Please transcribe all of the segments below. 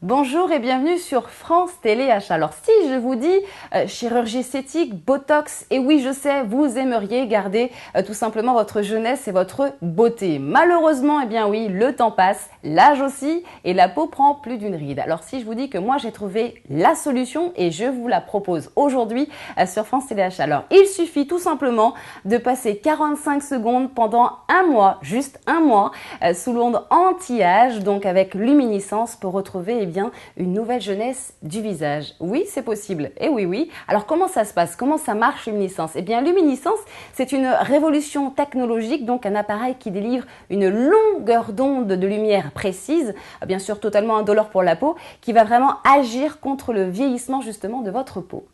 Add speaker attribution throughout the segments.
Speaker 1: Bonjour et bienvenue sur France Téléachat. Alors si je vous dis chirurgie esthétique, botox, et oui je sais, vous aimeriez garder tout simplement votre jeunesse et votre beauté. Malheureusement, eh bien oui, le temps passe, l'âge aussi et la peau prend plus d'une ride. Alors si je vous dis que moi j'ai trouvé la solution et je vous la propose aujourd'hui sur France Téléachat. Alors il suffit tout simplement de passer 45 secondes pendant un mois, juste un mois, sous l'onde anti-âge, donc avec luminescence pour retrouver une nouvelle jeunesse du visage. Oui, c'est possible. Et oui. Alors, comment ça se passe? Comment ça marche, luminescence? Eh bien, luminescence, c'est une révolution technologique, donc un appareil qui délivre une longueur d'onde de lumière précise, bien sûr totalement indolore pour la peau, qui va vraiment agir contre le vieillissement justement de votre peau.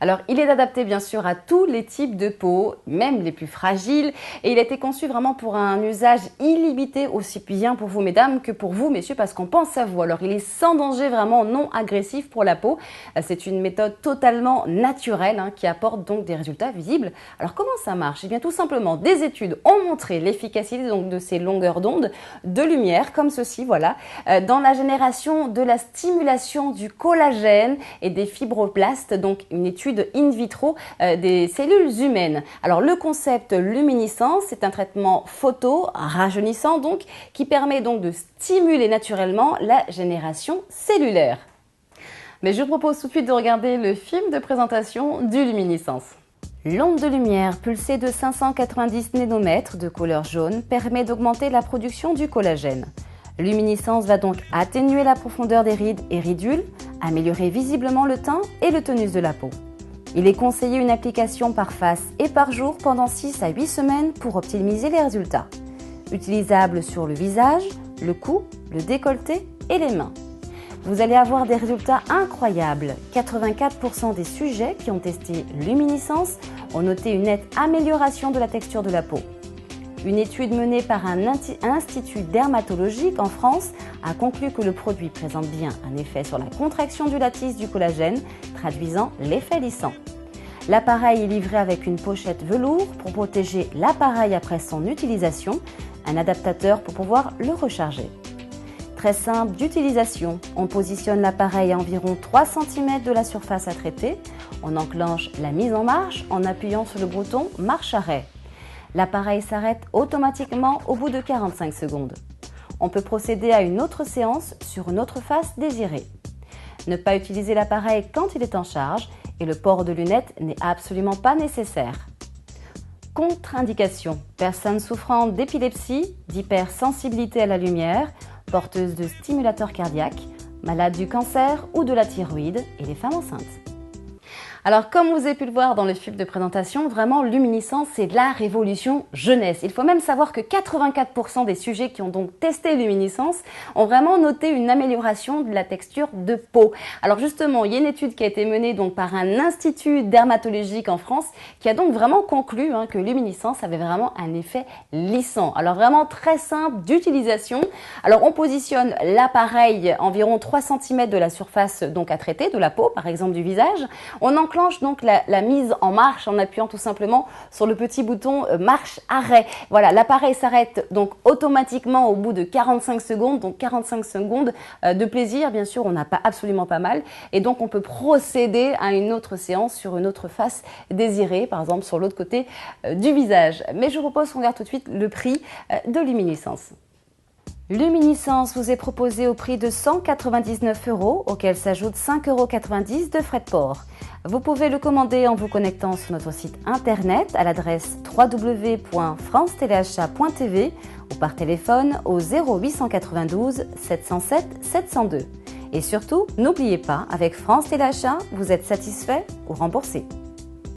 Speaker 1: Alors, il est adapté bien sûr à tous les types de peau, même les plus fragiles, et il a été conçu vraiment pour un usage illimité, aussi bien pour vous mesdames que pour vous messieurs, parce qu'on pense à vous. Alors, il est sans danger, vraiment non agressif pour la peau. C'est une méthode totalement naturelle qui apporte donc des résultats visibles. Alors, comment ça marche? Eh bien, tout simplement, des études ont montré l'efficacité donc de ces longueurs d'onde de lumière, comme ceci, voilà, dans la génération de la stimulation du collagène et des fibroblastes, donc une étude in vitro des cellules humaines. Alors le concept luminescence, c'est un traitement photo rajeunissant donc qui permet donc de stimuler naturellement la génération cellulaire. Mais je vous propose tout de suite de regarder le film de présentation du luminescence. L'onde de lumière pulsée de 590 nanomètres de couleur jaune permet d'augmenter la production du collagène. Luminescence va donc atténuer la profondeur des rides et ridules, améliorer visiblement le teint et le tonus de la peau. Il est conseillé une application par face et par jour pendant 6 à 8 semaines pour optimiser les résultats. Utilisable sur le visage, le cou, le décolleté et les mains. Vous allez avoir des résultats incroyables. 84% des sujets qui ont testé luminescence ont noté une nette amélioration de la texture de la peau. Une étude menée par un institut dermatologique en France a conclu que le produit présente bien un effet sur la contraction du lattice du collagène, traduisant l'effet lissant. L'appareil est livré avec une pochette velours pour protéger l'appareil après son utilisation, un adaptateur pour pouvoir le recharger. Très simple d'utilisation, on positionne l'appareil à environ 3 cm de la surface à traiter, on enclenche la mise en marche en appuyant sur le bouton marche-arrêt. L'appareil s'arrête automatiquement au bout de 45 secondes. On peut procéder à une autre séance sur une autre face désirée. Ne pas utiliser l'appareil quand il est en charge et le port de lunettes n'est absolument pas nécessaire. Contre-indication: personnes souffrant d'épilepsie, d'hypersensibilité à la lumière, porteuses de stimulateurs cardiaques, malades du cancer ou de la thyroïde et les femmes enceintes. Alors comme vous avez pu le voir dans le film de présentation, vraiment luminescence c'est la révolution jeunesse. Il faut même savoir que 84% des sujets qui ont donc testé luminescence ont vraiment noté une amélioration de la texture de peau. Alors justement, il y a une étude qui a été menée donc par un institut dermatologique en France qui a donc vraiment conclu que luminescence avait vraiment un effet lissant. Alors vraiment très simple d'utilisation. Alors on positionne l'appareil environ 3 cm de la surface donc à traiter, de la peau par exemple du visage. On enclenche donc la mise en marche en appuyant tout simplement sur le petit bouton marche-arrêt. Voilà, l'appareil s'arrête donc automatiquement au bout de 45 secondes, donc 45 secondes de plaisir, bien sûr, on n'a pas absolument pas mal, et donc on peut procéder à une autre séance sur une autre face désirée, par exemple sur l'autre côté du visage. Mais je vous propose qu'on regarde tout de suite le prix de luminescence. Luminescence vous est proposé au prix de 199 €, auquel s'ajoute 5,90 € de frais de port. Vous pouvez le commander en vous connectant sur notre site internet à l'adresse www.franceteleachat.tv ou par téléphone au 0892 707 702. Et surtout, n'oubliez pas, avec France Téléachat, vous êtes satisfait ou remboursé.